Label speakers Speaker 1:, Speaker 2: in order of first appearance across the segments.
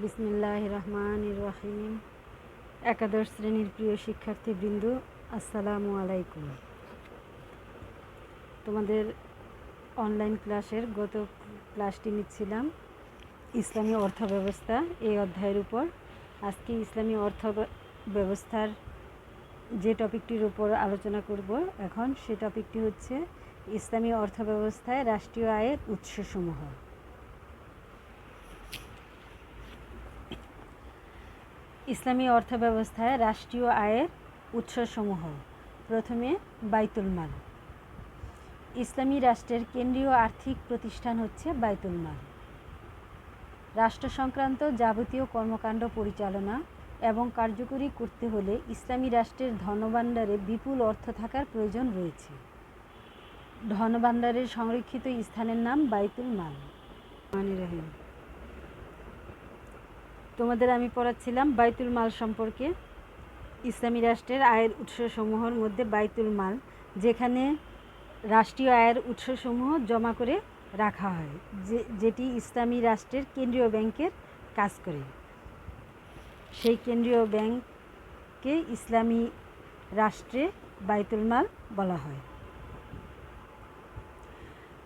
Speaker 1: বিসমিল্লাহির রহমানির রহিম। একাদশ শ্রেণীর প্রিয় শিক্ষার্থীবৃন্দ, আসসালামু আলাইকুম। তোমাদের অনলাইন ক্লাসের গত ক্লাসটি নিচ্ছিলাম ইসলামী অর্থব্যবস্থা এই অধ্যায়ের উপর। আজকে ইসলামী অর্থব্যবস্থার যে টপিকটির উপর আলোচনা করব এখন, সে টপিকটি হচ্ছে ইসলামী অর্থব্যবস্থায় রাষ্ট্রীয় আয়ের উৎসসমূহ। ইসলামী অর্থব্যবস্থায় রাষ্ট্রীয় আয়ের উৎসসমূহ। প্রথমে বাইতুল মাল। ইসলামী রাষ্ট্রের কেন্দ্রীয় আর্থিক প্রতিষ্ঠান হচ্ছে বাইতুল মাল। রাষ্ট্র সংক্রান্ত যাবতীয় কর্মকাণ্ড পরিচালনা এবং কার্যকরী করতে হলে ইসলামী রাষ্ট্রের ধনভাণ্ডারে বিপুল অর্থ থাকার প্রয়োজন রয়েছে। ধনভাণ্ডারের সংরক্ষিত স্থানের নাম বাইতুল মাল। তোমাদের আমি পড়াচ্ছিলাম বাইতুল মাল সম্পর্কে। ইসলামী রাষ্ট্রের আয়ের উৎসসমূহের মধ্যে বাইতুল মাল, যেখানে রাষ্ট্রীয় আয়ের উৎসসমূহ জমা করে রাখা হয়, যেটি ইসলামী রাষ্ট্রের কেন্দ্রীয় ব্যাংকের কাজ করে। সেই কেন্দ্রীয় ব্যাংককে ইসলামী রাষ্ট্রে বাইতুল মাল বলা হয়।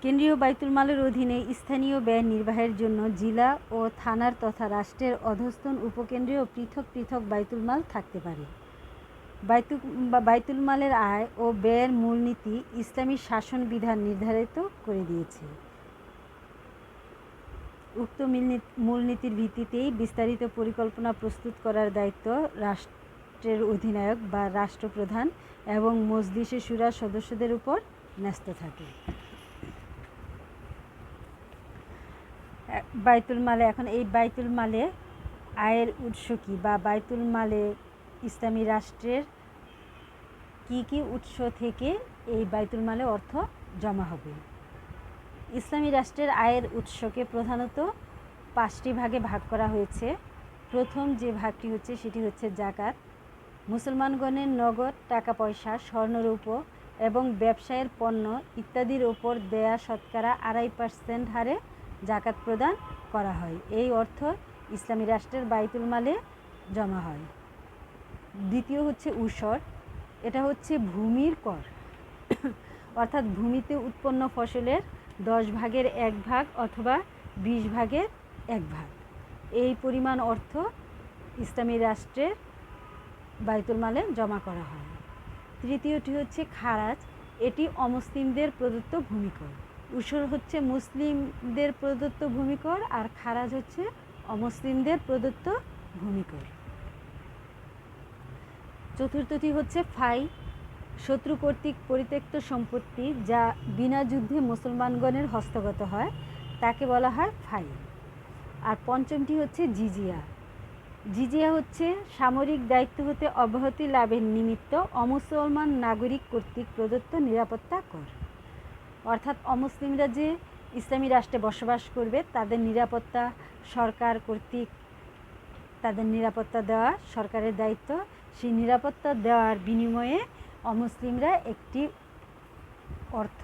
Speaker 1: কেন্দ্রীয় বাইতুল মালের অধীনে স্থানীয় ব্যয় নির্বাহের জন্য জেলা ও থানার তথা রাষ্ট্রের অধস্তন উপকেন্দ্রীয় পৃথক পৃথক বাইতুল মাল থাকতে পারে। বাইতুল মালের আয় ও ব্যয়ের মূলনীতি ইসলামী শাসন বিধান নির্ধারিত করে দিয়েছে। উক্ত মূলনীতির ভিত্তিতেই বিস্তারিত পরিকল্পনা প্রস্তুত করার দায়িত্ব রাষ্ট্রের অধিনায়ক বা রাষ্ট্রপ্রধান এবং মজলিসে শুরার সদস্যদের উপর ন্যস্ত থাকে। বাইতুল মালে এখন এই বাইতুল মালে আয়ের উৎস কী, বা বাইতুল মালে ইসলামী রাষ্ট্রের কি উৎস থেকে এই বাইতুল মালে অর্থ জমা হবে। ইসলামী রাষ্ট্রের আয়ের উৎসকে প্রধানত 5টি ভাগে ভাগ করা হয়েছে। প্রথম যে ভাগটি হচ্ছে সেটি হচ্ছে জাকাত। মুসলমানগণের নগদ টাকা পয়সা, স্বর্ণরৌপ্য এবং ব্যবসায়ের পণ্য ইত্যাদির ওপর দেয়া শতকরা 2.5% হারে জাকাত প্রদান করা হয়। এই অর্থ ইসলামী রাষ্ট্রের বাইতুল মালে জমা হয়। দ্বিতীয় হচ্ছে উসর। এটা হচ্ছে ভূমির কর, অর্থাৎ ভূমিতে উৎপন্ন ফসলের 10 ভাগের 1 ভাগ অথবা 20 ভাগের 1 ভাগ। এই পরিমাণ অর্থ ইসলামী রাষ্ট্রের বাইতুল মালে জমা করা হয়। তৃতীয়টি হচ্ছে খারাজ। এটি অমুসলিমদের প্রদত্ত ভূমিকর। উসর হচ্ছে মুসলিমদের প্রদত্ত ভূমিকর, আর খারাজ হচ্ছে অমুসলিমদের প্রদত্ত ভূমিকর। চতুর্থটি হচ্ছে ফাই। শত্রু কর্তৃক পরিত্যক্ত সম্পত্তি যা বিনা যুদ্ধে মুসলমানগণের হস্তগত হয় তাকে বলা হয় ফাই। আর পঞ্চমটি হচ্ছে জিজিয়া। জিজিয়া হচ্ছে সামরিক দায়িত্ব হতে অব্যাহতি লাভের নিমিত্ত অমুসলমান নাগরিক কর্তৃক প্রদত্ত নিরাপত্তা কর। অর্থাৎ অমুসলিমরা যে ইসলামী রাষ্ট্রে বসবাস করবে তাদের নিরাপত্তা সরকার কর্তৃক, তাদের নিরাপত্তা দেওয়া সরকারের দায়িত্ব। সেই নিরাপত্তা দেওয়ার বিনিময়ে অমুসলিমরা একটি অর্থ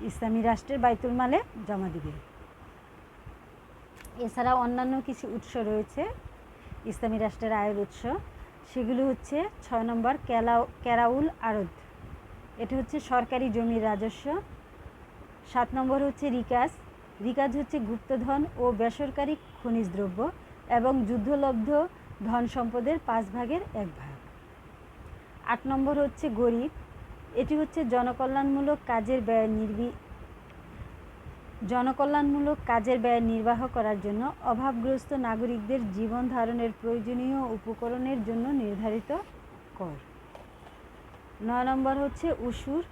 Speaker 1: ইসলামী রাষ্ট্রের বাইতুল মালে জমা দিবে। এছাড়া অন্যান্য কিছু উৎস রয়েছে ইসলামী রাষ্ট্রের আয়ের উৎস। সেগুলো হচ্ছে 6 নম্বর কেরাউল আরদ। এটা হচ্ছে সরকারি জমির রাজস্ব। 7 নম্বর হচ্ছে রিকাজ। রিকাজ হচ্ছে গুপ্তধন ও বেসরকারি খনিজ দ্রব্য এবং যুদ্ধলব্ধ ধন সম্পদের 5 ভাগের 1 ভাগ। 8 নম্বর হচ্ছে গরিব। এটি হচ্ছে জনকল্যাণমূলক কাজের ব্যয় নির্বাহ করার জন্য অভাবগ্রস্ত নাগরিকদের জীবন ধারণের প্রয়োজনীয় উপকরণের জন্য নির্ধারিত কর। 9 নম্বর হচ্ছে উসুর,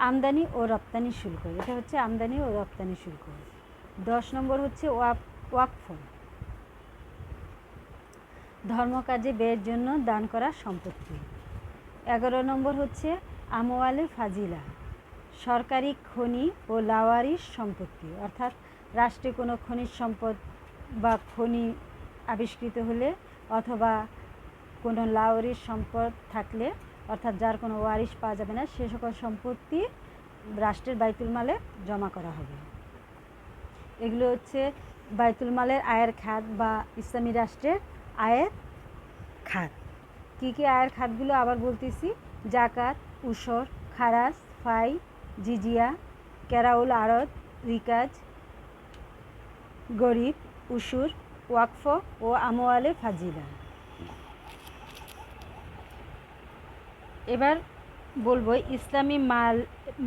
Speaker 1: আমদানি ও রপ্তানি শুল্ক। এটা হচ্ছে আমদানি ও রপ্তানি শুল্ক। 10 নম্বর হচ্ছে ওয়াকফ, ধর্মকাজে ব্যয়ের জন্য দান করা সম্পত্তি। 11 নম্বর হচ্ছে আমওয়ালে ফাজিলা, সরকারি খনি ও লাওয়ারিস সম্পত্তি। অর্থাৎ রাষ্ট্রে কোনো খনিজ সম্পদ বা খনি আবিষ্কৃত হলে অথবা কোনো লাওয়ারিস সম্পদ থাকলে, অর্থাৎ যার কোনো ওয়ারিশ পাওয়া যাবে না, সে সকল সম্পত্তি রাষ্ট্রের বাইতুল মালে জমা করা হবে। এগুলো হচ্ছে বাইতুল মালের আয়ের খাত বা ইসলামী রাষ্ট্রের আয়ের খাত। কী কী আয়ের খাতগুলো আবার বলতেছি: জাকাত, উসর, খারাজ, ফাই, জিজিয়া, কেরাউল আরদ, রিকাজ, গরিব, উসুর, ওয়াকফ ও আমওয়ালে ফাজিলা। এবার বলবো ইসলামী মাল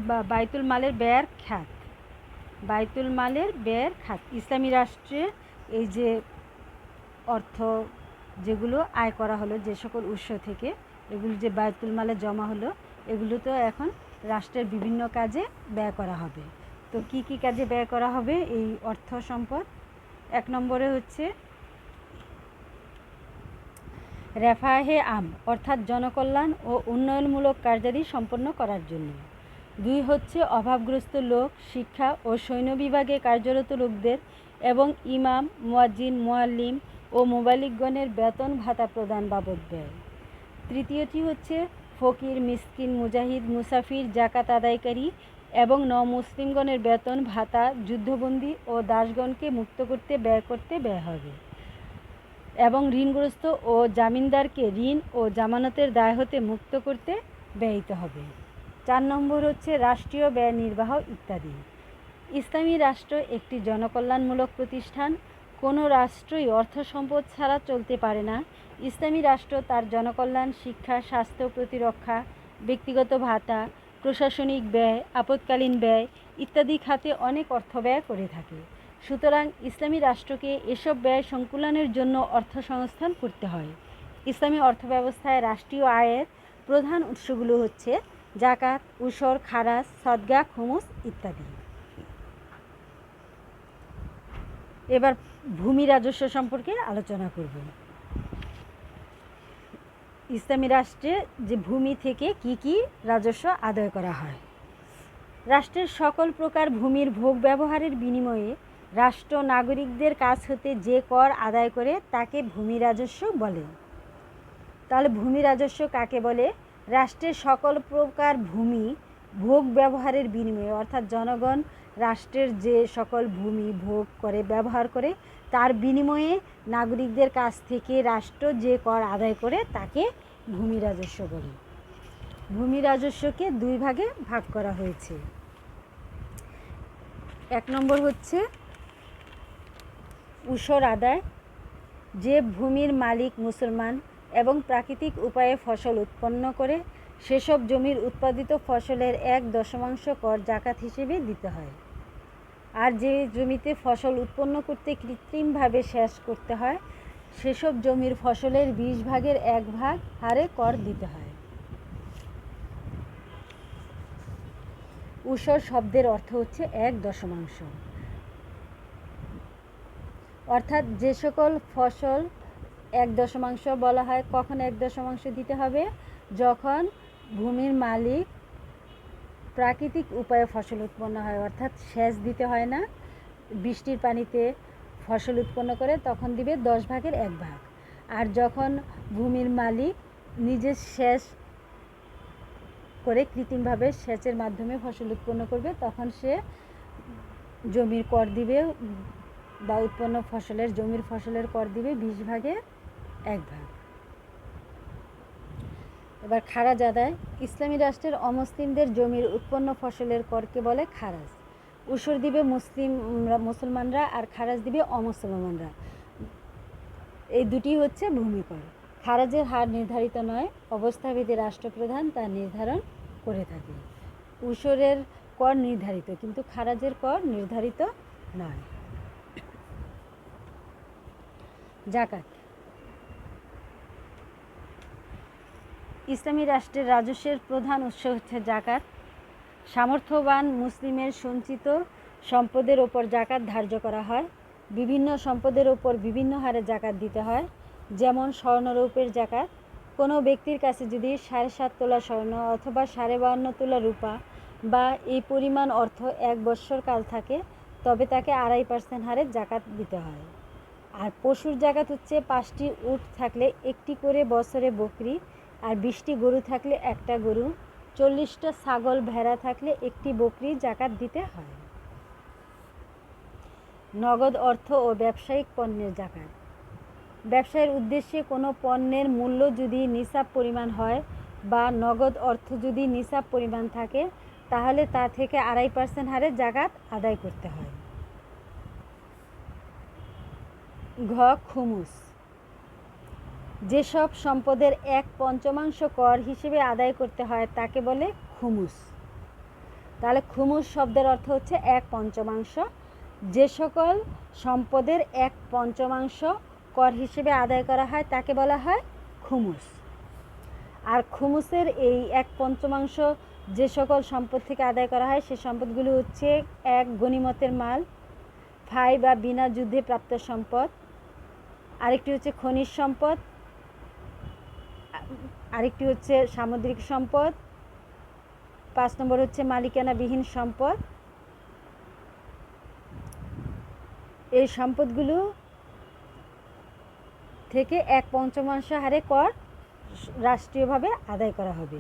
Speaker 1: বা বাইতুল মালের ব্যয়ের খাত। বাইতুল মালের ব্যয়ের খাত ইসলামী রাষ্ট্রে এই যে অর্থ যেগুলো আয় করা হলো যে সকল উৎস থেকে, এগুলো যে বাইতুল মালে জমা হলো, এগুলো তো এখন রাষ্ট্রের বিভিন্ন কাজে ব্যয় করা হবে। তো কি কি কাজে ব্যয় করা হবে এই অর্থ সম্পদ? 1 নম্বরে হচ্ছে রেফাহে আম অর্থাৎ জনকল্যাণ ও উন্নয়নমূলক কার্যাদি সম্পন্ন করার জন্য। 2 হচ্ছে অভাবগ্রস্ত লোক, শিক্ষা ও সৈন্য বিভাগে কার্যরত লোকদের এবং ইমাম, মুয়াজ্জিন, মুআল্লিম ও মুবাল্লিগগণের বেতন ভাতা প্রদান বাবদ ব্যয়। 3টি হচ্ছে ফকির, মিসকিন, মুজাহিদ, মুসাফির, জাকাত আদায়কারী এবং মুসলিমগণের বেতন ভাতা, যুদ্ধবন্দী ও দাসগণকে মুক্ত করতে ব্যয় হবে এবং ঋণগ্রস্ত ও জামিনদারকে ঋণ ও জামানতের দায় হতে মুক্ত করতে ব্যয়িত হবে। 4 নম্বর হচ্ছে রাষ্ট্রীয় ব্যয় নির্বাহ ইত্যাদি। ইসলামী রাষ্ট্র একটি জনকল্যাণমূলক প্রতিষ্ঠান। কোনো রাষ্ট্রই অর্থ সম্পদ ছাড়া চলতে পারে না। ইসলামী রাষ্ট্র তার জনকল্যাণ, শিক্ষা, স্বাস্থ্য, প্রতিরক্ষা, ব্যক্তিগত ভাতা, প্রশাসনিক ব্যয়, আপৎকালীন ব্যয় ইত্যাদি খাতে অনেক অর্থ ব্যয় করে থাকে। সুতরাং ইসলামী রাষ্ট্রকে এসব ব্যয় সংকুলানের জন্য অর্থ সংস্থান করতে হয়। ইসলামী অর্থব্যবস্থায় রাষ্ট্রীয় আয়ের প্রধান উৎসগুলো হচ্ছে জাকাত, উসর, খারাজ, সদকা, খুমুস ইত্যাদি। এবার ভূমি রাজস্ব সম্পর্কে আলোচনা করব। ইসলামী রাষ্ট্রে যে ভূমি থেকে কি কি রাজস্ব আদায় করা হয়। রাষ্ট্রের সকল প্রকার ভূমির ভোগ ব্যবহারের বিনিময়ে রাষ্ট্র নাগরিকদের কাছ হতে যে কর আদায় করে তাকে ভূমি রাজস্ব বলে। তাহলে ভূমি রাজস্ব কাকে বলে? রাষ্ট্রের সকল প্রকার ভূমি ভোগ ব্যবহারের বিনিময়ে, অর্থাৎ জনগণ রাষ্ট্রের যে সকল ভূমি ভোগ করে ব্যবহার করে তার বিনিময়ে নাগরিকদের কাছ থেকে রাষ্ট্র যে কর আদায় করে তাকে ভূমি রাজস্ব বলে। ভূমি রাজস্বকে 2 ভাগে ভাগ করা হয়েছে। 1 নম্বর হচ্ছে উসর আদায়। যে ভূমির মালিক মুসলমান এবং প্রাকৃতিক উপায়ে ফসল উৎপন্ন করে সেসব জমির উৎপাদিত ফসলের 1/10 কর জাকাত হিসেবে দিতে হয়। আর যে জমিতে ফসল উৎপন্ন করতে কৃত্রিমভাবে সেচ করতে হয় সেসব জমির ফসলের 20 ভাগের 1 ভাগ হারে কর দিতে হয়। উসর শব্দের অর্থ হচ্ছে 1/10, অর্থাৎ যে সকল ফসল 1/10 বলা হয়। কখন 1/10 দিতে হবে? যখন ভূমির মালিক প্রাকৃতিক উপায়ে ফসল উৎপন্ন হয়, অর্থাৎ সেচ দিতে হয় না, বৃষ্টির পানিতে ফসল উৎপন্ন করে তখন দিবে 10 ভাগের 1 ভাগ। আর যখন ভূমির মালিক নিজে সেচ করে কৃত্রিমভাবে সেচের মাধ্যমে ফসল উৎপন্ন করবে তখন সে জমির কর দিবে বা উৎপন্ন ফসলের জমির ফসলের কর দিবে 20 ভাগের 1 ভাগ। এবার খারাজ আদায়। ইসলামী রাষ্ট্রের অমুসলিমদের জমির উৎপন্ন ফসলের করকে বলে খারাজ। উসর দিবে মুসলমানরা আর খারাজ দিবে অমুসলমানরা। এই দুটি হচ্ছে ভূমি কর। খারাজের হার নির্ধারিত নয়, অবস্থাভেদে রাষ্ট্রপ্রধান তা নির্ধারণ করে থাকে। উসরের কর নির্ধারিত, কিন্তু খারাজের কর নির্ধারিত নয়। জাকাত। ইসলামী রাষ্ট্রের রাজস্বের প্রধান উৎস হচ্ছে জাকাত। সামর্থ্যবান মুসলিমের সঞ্চিত সম্পদের ওপর জাকাত ধার্য করা হয়। বিভিন্ন সম্পদের ওপর বিভিন্ন হারে জাকাত দিতে হয়। যেমন স্বর্ণরৌপের জাকাত। কোনো ব্যক্তির কাছে যদি 7.5 তোলা স্বর্ণ অথবা 52.5 তোলা রূপা বা এই পরিমাণ অর্থ 1 বৎসর কাল থাকে তবে তাকে 2.5% হারে জাকাত দিতে হয়। আর পশুর জাকাত হচ্ছে 5টি উট থাকলে 1টি করে বছরে বকরি, আর 20টি গরু থাকলে 1টা গরু, 40টা ছাগল ভেড়া থাকলে 1টি বকরি জাকাত দিতে হয়। নগদ অর্থ ও ব্যবসায়িক পণ্যের জাকাত। ব্যবসায়ের উদ্দেশ্যে কোনো পণ্যের মূল্য যদি নিসাব পরিমাণ হয় বা নগদ অর্থ যদি নিসাব পরিমাণ থাকে, তাহলে তা থেকে 2.5% হারে জাকাত আদায় করতে হয়। ঘ. খুমুস। যেসব সম্পদের 1/5 কর হিসেবে আদায় করতে হয় তাকে বলে খুমুস। তাহলে খুমুস শব্দের অর্থ হচ্ছে 1/5। যে সকল সম্পদের 1/5 কর হিসেবে আদায় করা হয় তাকে বলা হয় খুমুস। আর খুমুসের এই 1/5 যে সকল সম্পদ থেকে আদায় করা হয় সে সম্পদগুলো হচ্ছে: 1. গনিমতের মাল, ফাই বা বিনা যুদ্ধে প্রাপ্ত সম্পদ। আরেকটি হচ্ছে খনিজ সম্পদ, আরেকটি হচ্ছে সামুদ্রিক সম্পদ। 5 নম্বর হচ্ছে মালিকানাবিহীন সম্পদ। এই সম্পদগুলো থেকে 1/5 হারে কর রাষ্ট্রীয়ভাবে আদায় করা হবে।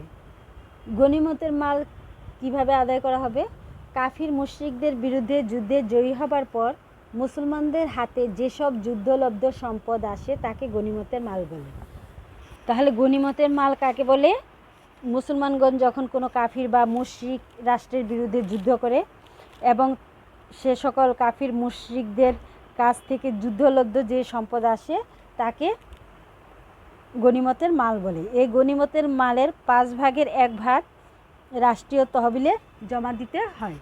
Speaker 1: গনিমতের মাল কিভাবে আদায় করা হবে? কাফির মুশরিকদের বিরুদ্ধে যুদ্ধে জয়ী হবার পর মুসলমানদের হাতে যেসব যুদ্ধলব্ধ সম্পদ আসে তাকে গনিমতের মাল বলে। তাহলে গনিমতের মাল কাকে বলে? মুসলমানগণ যখন কোনো কাফির বা মুশরিক রাষ্ট্রের বিরুদ্ধে যুদ্ধ করে এবং সে সকল কাফির মুশরিকদের কাছ থেকে যুদ্ধলব্ধ যে সম্পদ আসে তাকে গনিমতের মাল বলে। এই গনিমতের মালের 1/5 রাষ্ট্রীয় তহবিলে জমা দিতে হয়।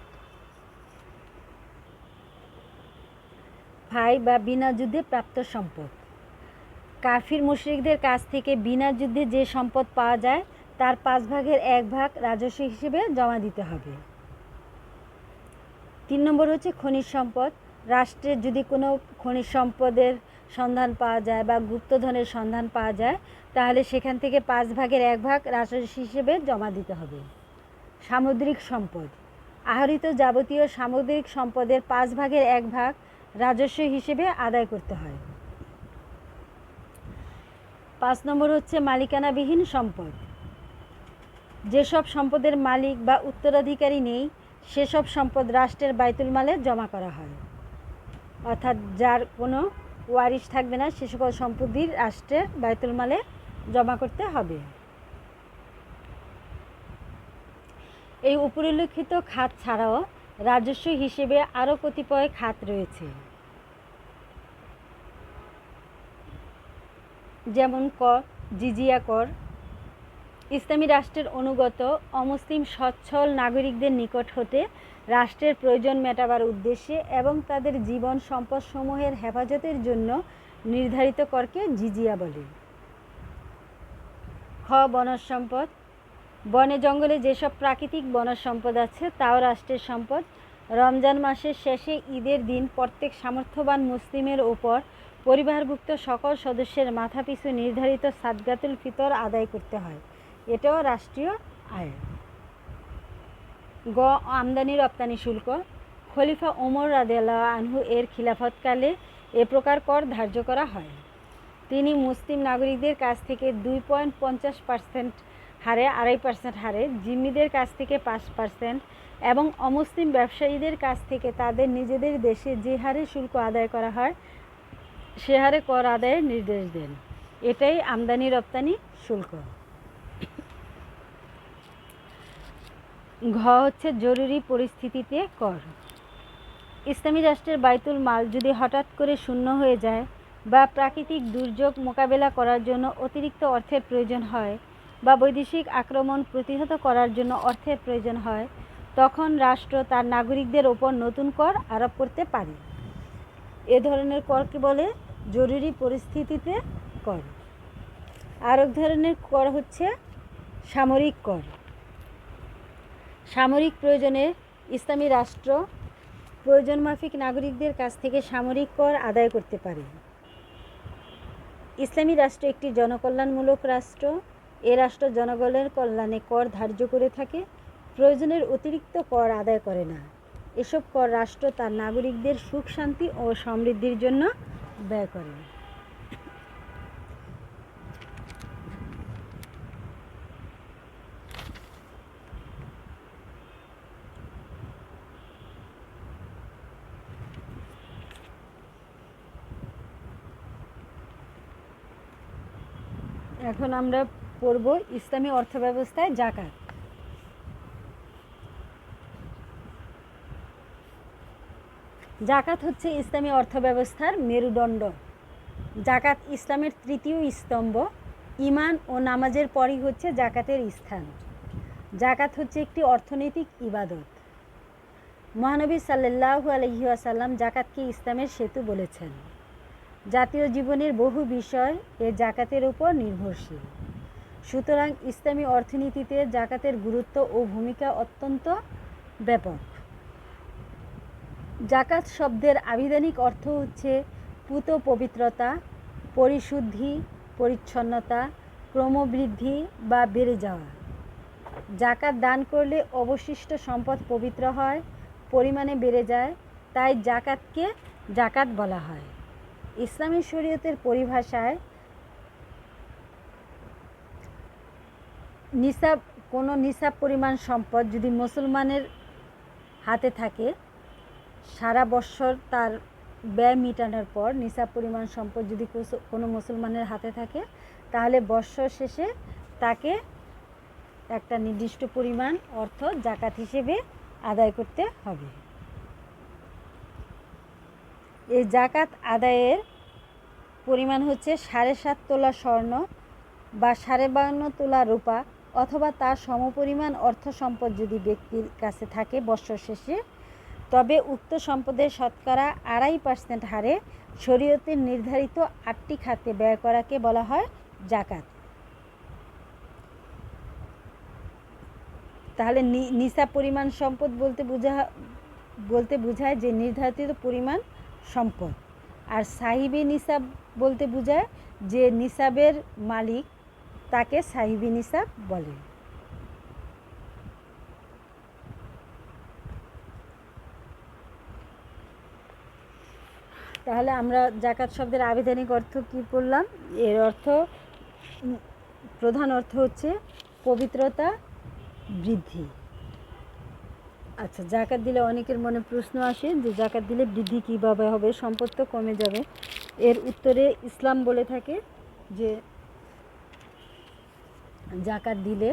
Speaker 1: ফাই বা বিনা যুদ্ধে প্রাপ্ত সম্পদ। কাফির মুশরিকদের কাছ থেকে বিনা যুদ্ধে যে সম্পদ পাওয়া যায় তার 1/5 রাজস্ব হিসেবে জমা দিতে হবে। 3 নম্বর হচ্ছে খনিজ সম্পদ। রাষ্ট্রের যদি কোনো খনিজ সম্পদের সন্ধান পাওয়া যায় বা গুপ্তধনের সন্ধান পাওয়া যায় তাহলে সেখান থেকে 1/5 রাজস্ব হিসেবে জমা দিতে হবে। সামুদ্রিক সম্পদ। আহরিত যাবতীয় সামুদ্রিক সম্পদের 1/5 রাজস্ব হিসেবে আদায় করতে হয়। 5 নম্বর হচ্ছে মালিকানাবিহীন সম্পদ। যেসব সম্পদের মালিক বা উত্তরাধিকারী নেই সেসব সম্পদ রাষ্ট্রের বাইতুল মালে জমা করা হয়। অর্থাৎ যার কোনো ওয়ারিশ থাকবে না সে সকল সম্পত্তি রাষ্ট্রের বাইতুল মালে জমা করতে হবে। এই উপরিল্লিখিত খাত ছাড়াও রাজস্ব হিসেবে আরও কতিপয় খাত রয়েছে, যেমন কর, জিজিয়া কর। ইসলামী রাষ্ট্রের অনুগত অমুসলিম সচ্ছল নাগরিকদের নিকট হতে রাষ্ট্রের প্রয়োজন মেটাবার উদ্দেশ্যে এবং তাদের জীবন সম্পদসমূহের হেফাজতের জন্য নির্ধারিত করকে জিজিয়া বলে। খ. বনজ সম্পদ। বনে জঙ্গলে যেসব প্রাকৃতিক বনজ সম্পদ আছে তাও রাষ্ট্রের সম্পদ। রমজান মাসের শেষে ঈদের দিন প্রত্যেক সামর্থ্যবান মুসলিমের ওপর পরিবারভুক্ত সকল সদস্যের মাথাপিছু নির্ধারিত সাদগাতুল ফিতর আদায় করতে হয়, এটাও রাষ্ট্রীয় আয়। গ. আমদানি রপ্তানি শুল্ক। খলিফা ওমর রাদিয়াল্লাহু আনহু এর খিলাফতকালে এ প্রকার কর ধার্য করা হয়। তিনি মুসলিম নাগরিকদের কাছ থেকে 2.50% হারে 2.5% হারে, জিম্মিদের কাছ থেকে 5% এবং অমুসলিম ব্যবসায়ীদের কাছ থেকে তাদের নিজেদের দেশে যে হারে শুল্ক আদায় করা হয় সে হারে কর আদায়ের নির্দেশ দেন। এটাই আমদানি রপ্তানি শুল্ক। ঘ হচ্ছে জরুরি পরিস্থিতিতে কর। ইসলামী রাষ্ট্রের বাইতুল মাল যদি হঠাৎ করে শূন্য হয়ে যায় বা প্রাকৃতিক দুর্যোগ মোকাবেলা করার জন্য অতিরিক্ত অর্থের প্রয়োজন হয় বা বৈদেশিক আক্রমণ প্রতিহত করার জন্য অর্থের প্রয়োজন হয় তখন রাষ্ট্র তার নাগরিকদের ওপর নতুন কর আরোপ করতে পারে। এ ধরনের করকে বলে জরুরি পরিস্থিতিতে কর। আর এক ধরনের কর হচ্ছে সামরিক কর। সামরিক প্রয়োজনে ইসলামী রাষ্ট্র প্রয়োজন মাফিক নাগরিকদের কাছ থেকে সামরিক কর আদায় করতে পারে। ইসলামী রাষ্ট্র একটি জনকল্যাণমূলক রাষ্ট্র। এ রাষ্ট্র জনগণের কল্যাণে কর ধার্য করে থাকে, প্রয়োজনের অতিরিক্ত কর আদায় করে না। এসব কর রাষ্ট্র তার নাগরিকদের সুখ শান্তি ও সমৃদ্ধির জন্য ব্যয় করে। এখন আমরা পড়ব ইসলামী অর্থব্যবস্থায় জাকাত। জাকাত হচ্ছে ইসলামী অর্থব্যবস্থার মেরুদণ্ড। জাকাত ইসলামের তৃতীয় স্তম্ভ। ঈমান ও নামাজের পরই হচ্ছে জাকাতের স্থান। জাকাত হচ্ছে একটি অর্থনৈতিক ইবাদত। মহানবী সাল্লাল্লাহু আলাইহি ওয়াসাল্লাম জাকাতকে ইসলামের সেতু বলেছেন। জাতীয় জীবনের বহু বিষয় এ জাকাতের উপর নির্ভরশীল। সুতরাং ইসলামী অর্থনীতিতে জাকাতের গুরুত্ব ও ভূমিকা অত্যন্ত ব্যাপক। জাকাত শব্দের আবিধানিক অর্থ হচ্ছে পূত পবিত্রতা, পরিশুদ্ধি, পরিচ্ছন্নতা, ক্রমবৃদ্ধি বা বেড়ে যাওয়া। জাকাত দান করলে অবশিষ্ট সম্পদ পবিত্র হয়, পরিমাণে বেড়ে যায়, তাই জাকাতকে জাকাত বলা হয়। ইসলামী শরীয়তের পরিভাষায় নিসাব, কোনো নিসাব পরিমাণ সম্পদ যদি মুসলমানের হাতে থাকে, সারা বৎসর তার ব্যয় মেটানোর পর নিসাব পরিমাণ সম্পদ যদি কোনো মুসলমানের হাতে থাকে, তাহলে বৎসর শেষে তাকে একটা নির্দিষ্ট পরিমাণ অর্থ জাকাত হিসেবে আদায় করতে হবে। এই জাকাত আদায়ের পরিমাণ হচ্ছে 7.5 তোলা স্বর্ণ বা 52.5 তোলা রূপা অথবা তার সমপরিমাণ অর্থ সম্পদ যদি ব্যক্তির কাছে থাকে বৎসর শেষে, তবে উক্ত সম্পদের শতকরা 2.5% হারে শরীয়তের নির্ধারিত 8টি খাতে ব্যয় করাকে বলা হয় জাকাত। তাহলে নিসাব পরিমাণ সম্পদ বলতে বোঝায় যে নির্ধারিত পরিমাণ সম্পদ, আর সাহিবি নিসাব বলতে বোঝায় যে নিসাবের মালিক, তাকে সাহিবি নিসাব বলে। তাহলে আমরা জাকাত শব্দের আবিধানিক অর্থ কি পড়লাম? এর অর্থ, প্রধান অর্থ হচ্ছে পবিত্রতা, বৃদ্ধি। আচ্ছা, জাকাত দিলে অনেকের মনে প্রশ্ন আসে যে জাকাত দিলে বৃদ্ধি কীভাবে হবে, সম্পদ তো কমে যাবে। এর উত্তরে ইসলাম বলে থাকে যে জাকাত দিলে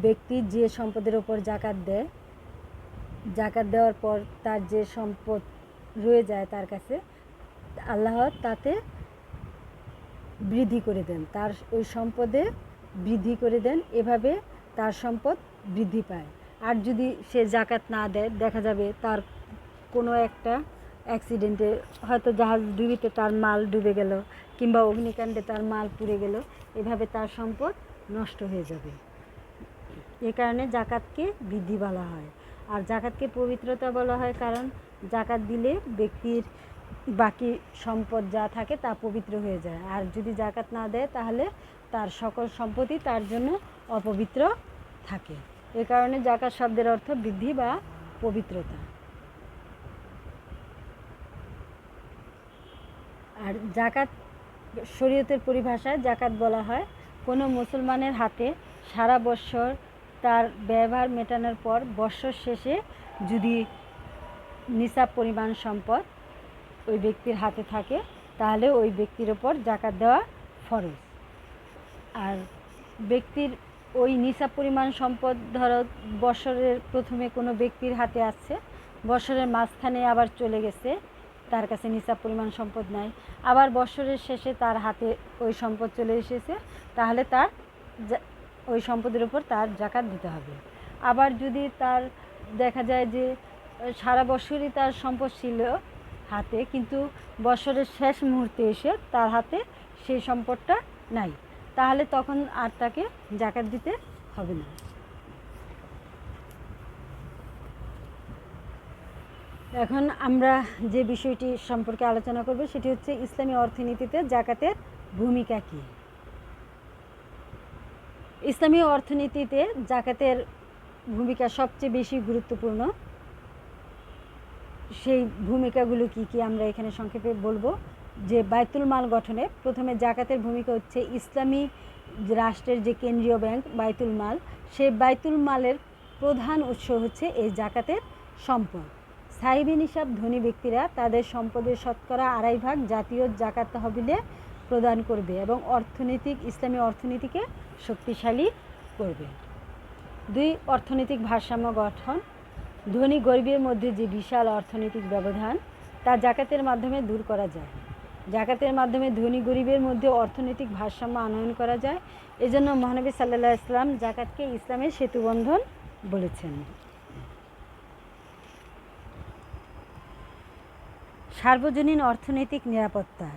Speaker 1: ব্যক্তি যে সম্পদের ওপর জাকাত দেয়, জাকাত দেওয়ার পর তার যে সম্পদ রয়ে যায় তার কাছে, আল্লাহ তাতে বৃদ্ধি করে দেন, তার ওই সম্পদে বৃদ্ধি করে দেন, এভাবে তার সম্পদ বৃদ্ধি পায়। আর যদি সে জাকাত না দেয়, দেখা যাবে তার কোনো একটা অ্যাক্সিডেন্টে, হয়তো জাহাজ ডুবিতে তার মাল ডুবে গেল, কিংবা অগ্নিকাণ্ডে তার মাল পুড়ে গেল, এভাবে তার সম্পদ নষ্ট হয়ে যাবে। এ কারণে জাকাতকে বৃদ্ধি বলা হয়। আর জাকাতকে পবিত্রতা বলা হয় কারণ জাকাত দিলে ব্যক্তির বাকি সম্পদ যা থাকে তা পবিত্র হয়ে যায়। আর যদি জাকাত না দেয়, তাহলে তার সকল সম্পত্তি তার জন্য অপবিত্র থাকে। এ কারণে জাকাত শব্দের অর্থ বৃদ্ধি বা পবিত্রতা। আর জাকাত শরীয়তের পরিভাষায় জাকাত বলা হয় কোনো মুসলমানের হাতে সারা বৎসর তার ব্যবহার মেটানোর পর বৎসর শেষে যদি নিসাব পরিমাণ সম্পদ ওই ব্যক্তির হাতে থাকে, তাহলে ওই ব্যক্তির ওপর জাকাত দেওয়া ফরজ। আর ব্যক্তির ওই নিসাব পরিমাণ সম্পদ, ধরো বৎসরের প্রথমে কোনো ব্যক্তির হাতে আসছে, বৎসরের মাঝখানে আবার চলে গেছে, তার কাছে নিসাব পরিমাণ সম্পদ নাই, আবার বৎসরের শেষে তার হাতে ওই সম্পদ চলে এসেছে, তাহলে তার ওই সম্পদের উপর তার জাকাত দিতে হবে। আবার যদি তার দেখা যায় যে সারা বছরই তার সম্পদ ছিল হাতে, কিন্তু বছরের শেষ মুহূর্তে এসে তার হাতে সেই সম্পদটা নাই, তাহলে তখন আর তাকে জাকাত দিতে হবে না। এখন আমরা যে বিষয়টি সম্পর্কে আলোচনা করব সেটি হচ্ছে ইসলামী অর্থনীতিতে জাকাতের ভূমিকা কী। ইসলামী অর্থনীতিতে জাকাতের ভূমিকা সবচেয়ে বেশি গুরুত্বপূর্ণ। সেই ভূমিকাগুলো কি কি আমরা এখানে সংক্ষেপে বলবো। যে বায়তুল মাল গঠনে প্রথমে জাকাতের ভূমিকা হচ্ছে ইসলামী রাষ্ট্রের যে কেন্দ্রীয় ব্যাংক বায়তুল মাল, সেই বায়তুল মালের প্রধান উৎস হচ্ছে এই জাকাতের সম্পদ। সাহিবি নিসাব ধনী ব্যক্তিরা তাদের সম্পদের শতকরা 2.5 ভাগ জাতীয় জাকাত তহবিলে প্রদান করবে এবং ইসলামী অর্থনীতিকে শক্তিশালী করবে। 2. অর্থনৈতিক ভারসাম্য গঠন। ধনী গরিবের মধ্যে যে বিশাল অর্থনৈতিক ব্যবধান তা জাকাতের মাধ্যমে দূর করা যায়। জাকাতের মাধ্যমে ধনী গরিবের মধ্যে অর্থনৈতিক ভারসাম্য আনয়ন করা যায়। এজন্য মহানবী সাল্লাল্লাহু আলাইহি ওয়াসাল্লাম জাকাতকে ইসলামের সেতুবন্ধন বলেছেন। সার্বজনীন অর্থনৈতিক নিরাপত্তা।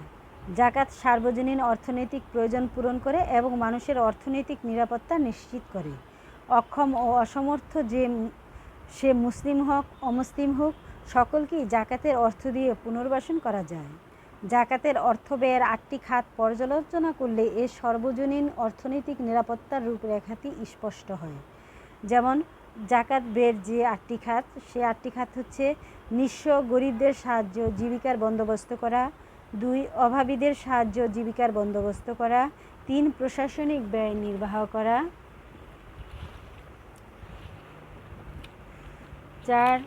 Speaker 1: জাকাত সার্বজনীন অর্থনৈতিক প্রয়োজন পূরণ করে এবং মানুষের অর্থনৈতিক নিরাপত্তা নিশ্চিত করে। অক্ষম ও অসমর্থ সে মুসলিম হোক অমুসলিম হোক সকলকেই জাকাতের অর্থ দিয়ে পুনর্বাসন করা যায়। জাকাতের অর্থ ব্যয়ের 8টি খাত পর্যালোচনা করলে এর সর্বজনীন অর্থনৈতিক নিরাপত্তার রূপরেখাটি স্পষ্ট হয়। যেমন জাকাত ব্যয়ের যে 8টি খাত, সে 8টি খাত হচ্ছে: নিঃস্ব গরিবদের সাহায্য জীবিকার বন্দোবস্ত করা, 2. অভাবীদের সাহায্য জীবিকার বন্দোবস্ত করা, 3. প্রশাসনিক ব্যয় নির্বাহ করা, 4.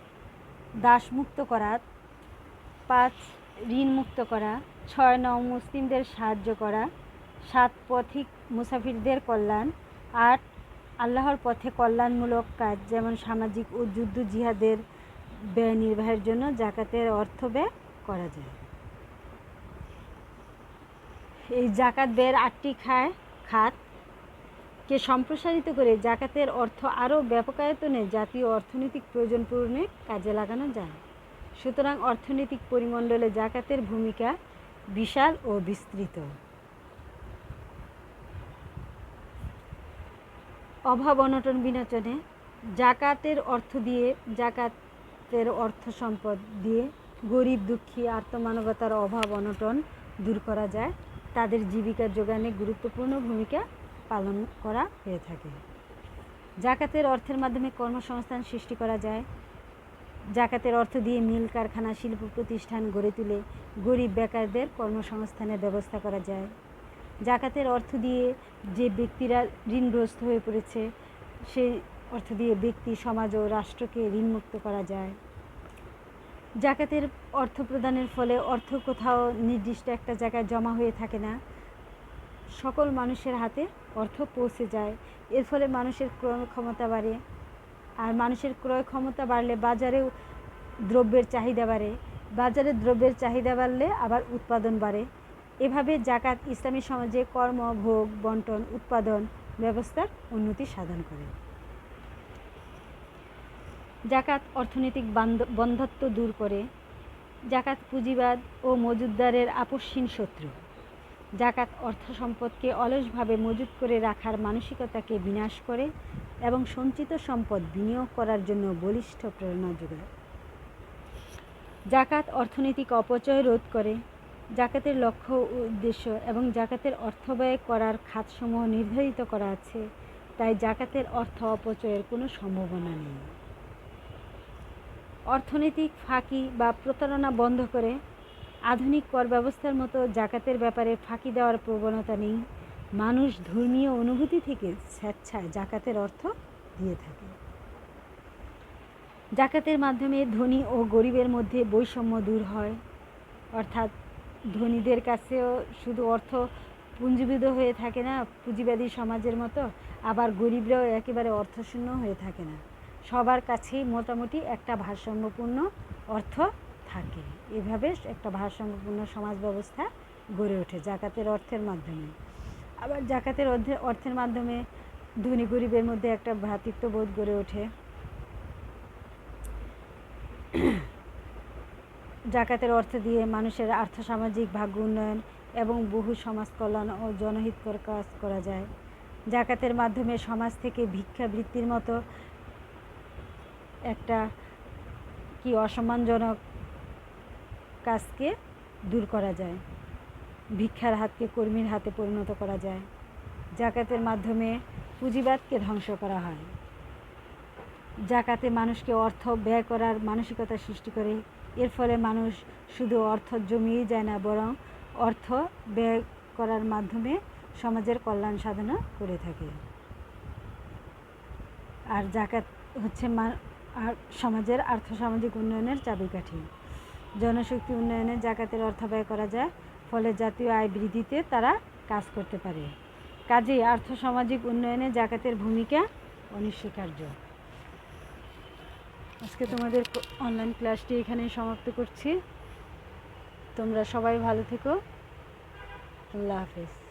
Speaker 1: দাসমুক্ত করা, 5. ঋণমুক্ত করা, 6. নও-মুসলিমদের সাহায্য করা, 7. পথিক মুসাফিরদের কল্যাণ, 8. আল্লাহর পথে কল্যাণমূলক কাজ যেমন সামাজিক ও যুদ্ধ জিহাদের ব্যয় নির্বাহের জন্য জাকাতের অর্থ ব্যয় করা যায়। এই জাকাত ব্যয়ের 8টি খাতকে সম্প্রসারিত করে জাকাতের অর্থ আরও ব্যাপকায়তনে জাতীয় অর্থনৈতিক প্রয়োজন পূরণে কাজে লাগানো যায়। সুতরাং অর্থনৈতিক পরিমণ্ডলে জাকাতের ভূমিকা বিশাল ও বিস্তৃত। অভাব অনটন বিনাচনে জাকাতের অর্থ সম্পদ দিয়ে গরিব দুঃখী আর্তমানবতার অভাব অনটন দূর করা যায়। তাদের জীবিকা যোগানে গুরুত্বপূর্ণ ভূমিকা পালন করা হয়ে থাকে। জাকাতের অর্থের মাধ্যমে কর্মসংস্থান সৃষ্টি করা যায়। জাকাতের অর্থ দিয়ে মিল কারখানা শিল্প প্রতিষ্ঠান গড়ে তুলে গরিব বেকারদের কর্মসংস্থানের ব্যবস্থা করা যায়। জাকাতের অর্থ দিয়ে যে ব্যক্তিরা ঋণগ্রস্ত হয়ে পড়েছে সেই অর্থ দিয়ে ব্যক্তি সমাজ ও রাষ্ট্রকে ঋণমুক্ত করা যায়। জাকাতের অর্থ প্রদানের ফলে অর্থ কোথাও নির্দিষ্ট একটা জায়গায় জমা হয়ে থাকে না, সকল মানুষের হাতে অর্থ পৌঁছে যায়। এর ফলে মানুষের ক্রয় ক্ষমতা বাড়ে, আর মানুষের ক্রয় ক্ষমতা বাড়লে বাজারেও দ্রব্যের চাহিদা বাড়ে, বাজারে দ্রব্যের চাহিদা বাড়লে আবার উৎপাদন বাড়ে। এভাবে জাকাত ইসলামী সমাজে কর্ম, ভোগ, বন্টন, উৎপাদন ব্যবস্থার উন্নতি সাধন করে। জাকাত অর্থনৈতিক বন্ধ্যত্ব দূর করে। জাকাত পুঁজিবাদ ও মজুতদারের আপসহীন শত্রু। জাকাত অর্থ সম্পদকে অলসভাবে মজুত করে রাখার মানসিকতাকে বিনাশ করে এবং সঞ্চিত সম্পদ বিনিয়োগ করার জন্য বলিষ্ঠ প্রেরণা যোগায়। জাকাত অর্থনৈতিক অপচয় রোধ করে। জাকাতের লক্ষ্য ও উদ্দেশ্য এবং জাকাতের অর্থ ব্যয় করার খাতসমূহ নির্ধারিত করা আছে, তাই জাকাতের অর্থ অপচয়ের কোনো সম্ভাবনা নেই। অর্থনৈতিক ফাঁকি বা প্রতারণা বন্ধ করে। আধুনিক কর ব্যবস্থার মতো জাকাতের ব্যাপারে ফাঁকি দেওয়ার প্রবণতা নেই। মানুষ ধর্মীয় অনুভূতি থেকে স্বেচ্ছায় জাকাতের অর্থ দিয়ে থাকে। জাকাতের মাধ্যমে ধনী ও গরিবের মধ্যে বৈষম্য দূর হয়, অর্থাৎ ধনীদের কাছেও শুধু অর্থ পুঞ্জীবিত হয়ে থাকে না পুঁজিবাদী সমাজের মতো, আবার গরিবরাও একেবারে অর্থশূন্য হয়ে থাকে না, সবার কাছেই মোটামুটি একটা ভারসাম্যপূর্ণ অর্থ থাকে। এভাবে একটা ভারসাম্যপূর্ণ সমাজ ব্যবস্থা গড়ে ওঠে জাকাতের অর্থের মাধ্যমে। আবার জাকাতের অর্থের মাধ্যমে ধনী গরিবের মধ্যে একটা ভ্রাতৃত্ববোধ গড়ে ওঠে। জাকাতের অর্থ দিয়ে মানুষের আর্থসামাজিক ভাগ্য উন্নয়ন এবং বহু সমাজ কল্যাণ ও জনহিতকর কাজ করা যায়। জাকাতের মাধ্যমে সমাজ থেকে ভিক্ষাবৃত্তির মতো একটা অসম্মানজনক কাজকে দূর করা যায়, ভিক্ষার হাতকে কর্মীর হাতে পরিণত করা যায়। জাকাতের মাধ্যমে পুঁজিবাদকে ধ্বংস করা হয়। জাকাতে মানুষকে অর্থ ব্যয় করার মানসিকতা সৃষ্টি করে। এর ফলে মানুষ শুধু অর্থ জমিয়ে যায় না, বরং অর্থ ব্যয় করার মাধ্যমে সমাজের কল্যাণ সাধনা করে থাকে। আর জাকাত হচ্ছে সমাজের আর্থসামাজিক উন্নয়নের চাবিকাঠি। জনশক্তি উন্নয়নে জাকাতের অর্থ ব্যয় করা যায়, ফলে জাতীয় আয় বৃদ্ধিতে তারা কাজ করতে পারে। কাজেই আর্থসামাজিক উন্নয়নে জাকাতের ভূমিকা অনস্বীকার্য। আজকে তোমাদের অনলাইন ক্লাসটি এখানেই সমাপ্ত করছি। তোমরা সবাই ভালো থেকো। আল্লাহ হাফেজ।